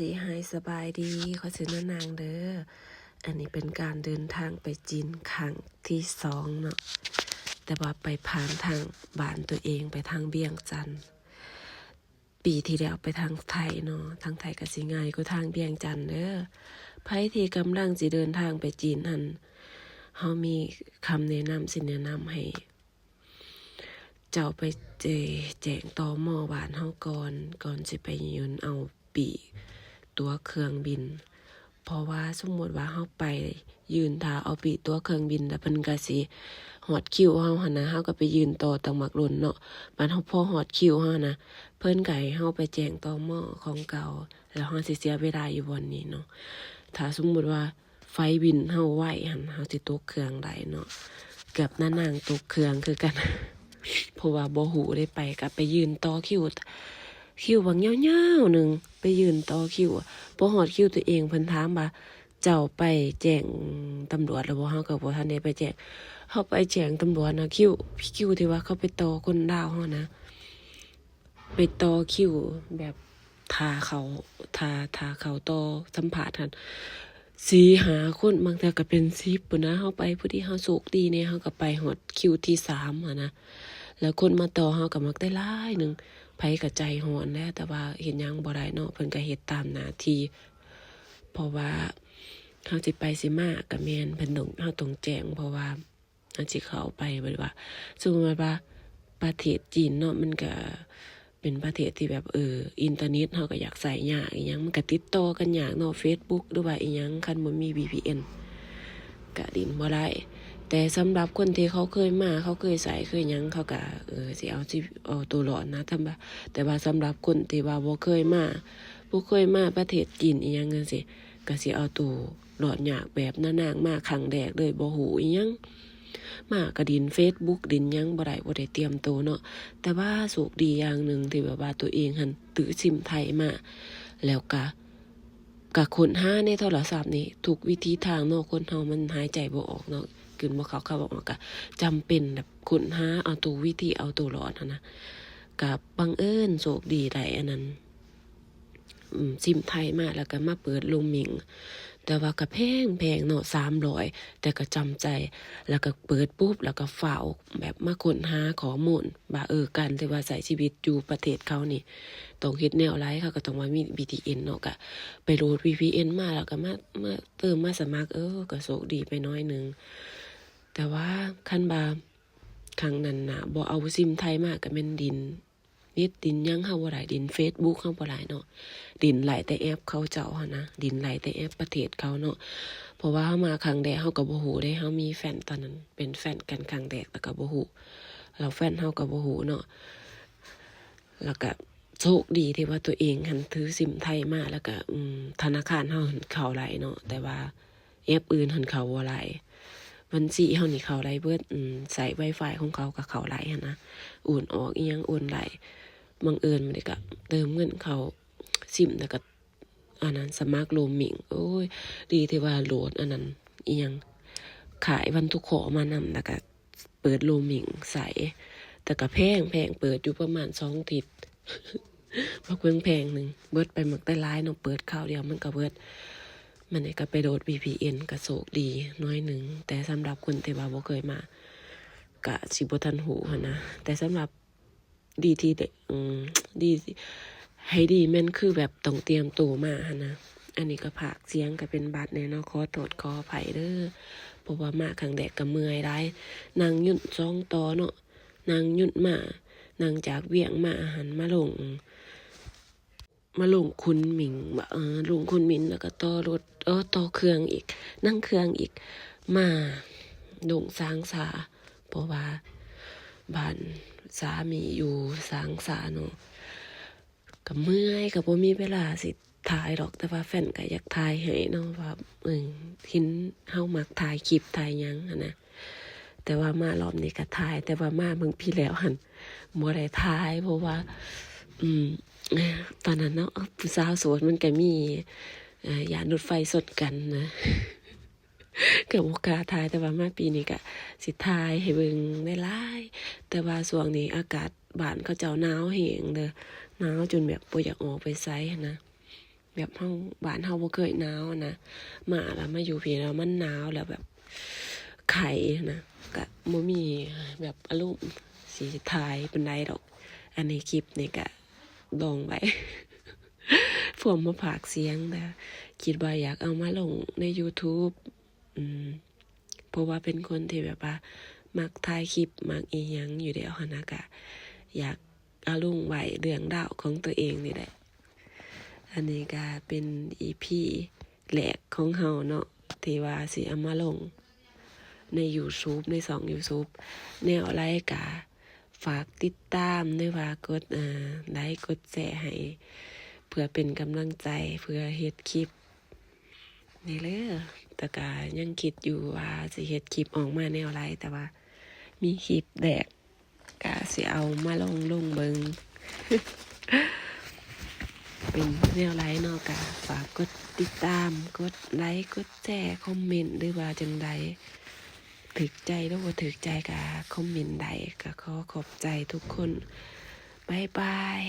สีหายสบายดีขอชื่อนางเด้ออันนี้เป็นการเดินทางไปจีนครั้งที่2เนาะแต่ว่าไปผ่านทางบ้านตัวเองไปทางเวียงจันทน์ปีที่แล้วไปทางไทยเนาะทางไทยก็สิง่ายกว่าทางเวียงจันทน์เด้อไผที่กำลังสิเดินทางไปจีนหั่นเฮามีคำแนะนำสิแนะนำให้เจ้าไปแจ้งตม.บ้านเฮาก่อนสิไปยืนเอาปีตั๋วเครื่องบินเพราะว่าสมมุติว่าเฮาไปยืนท่าเอาปีตั๋วเครื่องบินแล้วเพิ่นก็สิฮอดคิวเฮาหั่นนะเฮาก็ไปยืนต่อตังมักรุ่นเนาะบัดเฮาพอฮอดคิวเฮานะเพิ่นก็ให้เฮาไปแจ้งตม.ของเก่าแล้วเฮาสิเสียเวลาอยู่บ่อนนี้เนาะถ้าสมมุติว่าไฟบินเฮาไว้หั่นเฮาสิตกเครื่องได้เนาะเกือบนางตกเครื่องคือกัน เพราะว่าบ่ฮู้ได้ไปก็ไปยืนต่อคิวบางยาวๆนึงไปยืนต่อคิวพอฮอดคิวตัวเองเพิ่นถามว่าเจ้าไปแจ้งตำรวจแล้วบ่เฮาก็บ่ทันได้ไปแจ้งเฮาไปแจ้งตำรวจนะคิวที่ว่าเขาไปต่อคนดาวเฮานะไปต่อคิวแบบทาเขาต่อสัมภาษณ์หั่น4-5 คนบางเทื่อก็เป็น10พุ่นนะเฮาไปผู้ที่เฮาโชคดีแน่เฮาก็ไปฮอดคิวที่3หั่นนะแล้วคนมาต่อเฮาก็มักได้หลายนึงไผก็ใจร้อนแหละแต่ว่าเฮ็ดหยังบ่ได้เนาะเพิ่นก็เฮ็ดตามหน้าที่เพราะว่าเฮาสิไปสิมาก็แม่นเพิ่นต้องเฮาต้องแจ้งเพราะว่าเฮาสิเข้าไปบ่ได้ว่าสมมุติว่าประเทศจีนเนาะมันก็เป็นประเทศที่แบบอินเทอร์เน็ตเฮาก็อยากใช้ยากอีหยังมันก็ติดต่อกันยากเนาะ Facebook หรือว่าอีหยังคันบ่มี VPN ก็ดินบ่ได้แต่สำหรับคนที่เขาเคยมาเขาเคยใช้เคยหยังเขาก็สิเอาตัวรอดนะแต่ว่าสำหรับคนที่ว่าบ่เคยมาประเทศจีนอีหยังจังซี่ก็สิเอาตัวรอดยากแบบนางมาครั้งแรกเลยบ่ฮู้อีหยังมาก็ดิน Facebook ดินหยังบ่ได้เตรียมตัวเนาะแต่ว่าโชคดีอย่างหนึ่งที่แบบว่าตัวเองหันถือซิมไทยมาแล้วก็ค้นหาในโทรศัพท์นี่ทุกวิธีทางเนาะคนเฮามันหายใจบ่ออกเนาะกลืนบ่เข้าบ่ออกก็จำเป็นแบบค้นหาเอาตัววิธีเอาตัวรอดนะก็บังเอิญโชคดีได้อันนั้นซิมไทยมาแล้วก็มาเปิดโรมมิงแต่ว่าก็แพงเนาะ300แต่ก็จำใจแล้วก็เปิดปุ๊บแล้วก็ฝ้าวแบบมาค้นหาข้อมูลว่าการที่ว่าใช้ชีวิตอยู่ประเทศเขานี่ต้องเฮ็ดแนวไรเขาก็ต้องว่ามี VPN เนาะก็ไปโหลด VPN มาแล้วก็มาเติมมาสมัครก็โชคดีไปน้อยนึงแต่ว่าคันบาครั้งนั้นน่ะบ่เอาซิมไทยมาก็แม่นดินยังเฮาบ่ได้ดิน Facebook เฮาบ่ได้เนาะดินไหลแต่แอปเขาเจ้าหั่นนะดินไหลแต่แอปประเทศเขาเนาะเพราะว่าเฮามาครั้งแรกเฮาก็บ่ฮู้เด้เฮามีแฟนตอนนั้นเป็นแฟนกันครั้งแรกแล้วก็บ่ฮู้แล้วแฟนเฮาก็บ่ฮู้เนาะแล้วก็โชคดีที่ว่าตัวเองหันถือซิมไทยมาแล้วก็ธนาคารเฮาเข้าไหลเนาะแต่ว่าแอปอื่นหันเข้าบ่ไหลบัญชีเฮานี่เข้าไหลเบิดใช้ Wi-Fi ของเขาก็เข้าไหลหั่นนะโอนออกอีหยังโอนไหลบังเอิญมันก็เติมเงินเขาซิมแล้วก็อันนั้นสมัครโรมมิงโอ้ยดีที่ว่าโหลดอันนั้นอีหยังขายวันทุกขอมานำแล้วก็เปิดโรมมิงใส่แต่ก็แพงเปิดอยู่ประมาณ2 อาทิตย์บ่เพิ่งแพงนึงเบิดไปหมดได้หลายเนาะเปิดคราวเดียวมันก็เบิดมันนี่ก็ไปโหลด VPN ก็โชคดีน้อยนึงแต่สำหรับคนที่ว่าบ่เคยมาก็สิบ่ทันฮู้หั่นนะแต่สำหรับดีที่ดีให้ดีแม่นคือแบบต้องเตรียมตัวมาหั่นนะอันนี้ก็พากเสียงก็เป็นบาดแน่เนาะขอโทษขออภัยเด้อเพราะว่ามาครั้งแรกก็เมื่อยหลายนั่งยุ่น2ต่อเนาะนั่งยุ่นมานั่งจากเวียงมาหันมาลงคุณหมิงลงคุณหมิงแล้วก็ต่อรถต่อเครื่องอีกนั่งเครื่องอีกมาลงสางสาเพราะว่าบ้านสามีอยู่สางสาเนาะก็เมื่อยก็บ่มีเวลาสิถ่ายหรอกแต่ว่าแฟนก็อยากถ่ายให้เนาะว่าหินเฮามักถ่ายคลิปถ่ายหยังนะแต่ว่ามารอบนี้ก็ถ่ายแต่ว่ามาเบิ่งพี่แล้วหั่นบ่ได้ถ่ายเพราะว่าตอนนั้นเนาะผู้สาวโสดมันก็มียานรถไฟสดกันนะก็บ่กล้าถ่ายแต่ว่ามาปีนี้ก็สิถ่ายให้เบิ่งได้หลายแต่ว่าช่วงนี้อากาศบ้านเขาเจ้าหนาวแฮงเด้อหนาวจนแบบบ่อยากออกไปไสนะ แบบเฮาบ้านเฮาบ่เคยหนาวอะนะมาแล้วมาอยู่พี่แล้วมันหนาวแล้วแบบไข้นะก็บ่มีแบบอารมณ์สิถ่ายปานใดดอก อันนี้คลิปนี่ก็ลงไว้ ผมมาฝากเสียงแต่คิดว่าอยากเอามาลงใน YouTube เพราะว่าเป็นคนที่แบบว่ามักถ่ายคลิปมักอีหยังอยู่เดียวหั้นนะก็อยากเอาลงไว้เรื่องราวของตัวเองนี่แหละอันนี้ก็เป็น EP แรกของเฮาเนาะที่ว่าสิเอามาลงใน YouTube ในช่อง YouTube แนวรายการฝากติดตามหรือว่ากดไลค์กดแชร์ให้เพื่อเป็นกำลังใจเพื่อเฮ็ดคลิปนี่เลยแต่ก็ยังคิดอยู่ว่าสิเฮ็ดคลิปออกมาแนวไรแต่ว่ามีคลิปแดกก็สิเอามาลงเบิง เป็นแนวไรเนาะก็ฝากกดติดตามกดไลค์กดแชร์คอมเมนต์หรือว่าจังใดถึกใจหรือบ่ถึกใจก็คอมเมนต์ใดก็ขอขอบใจทุกคนบ๊ายบาย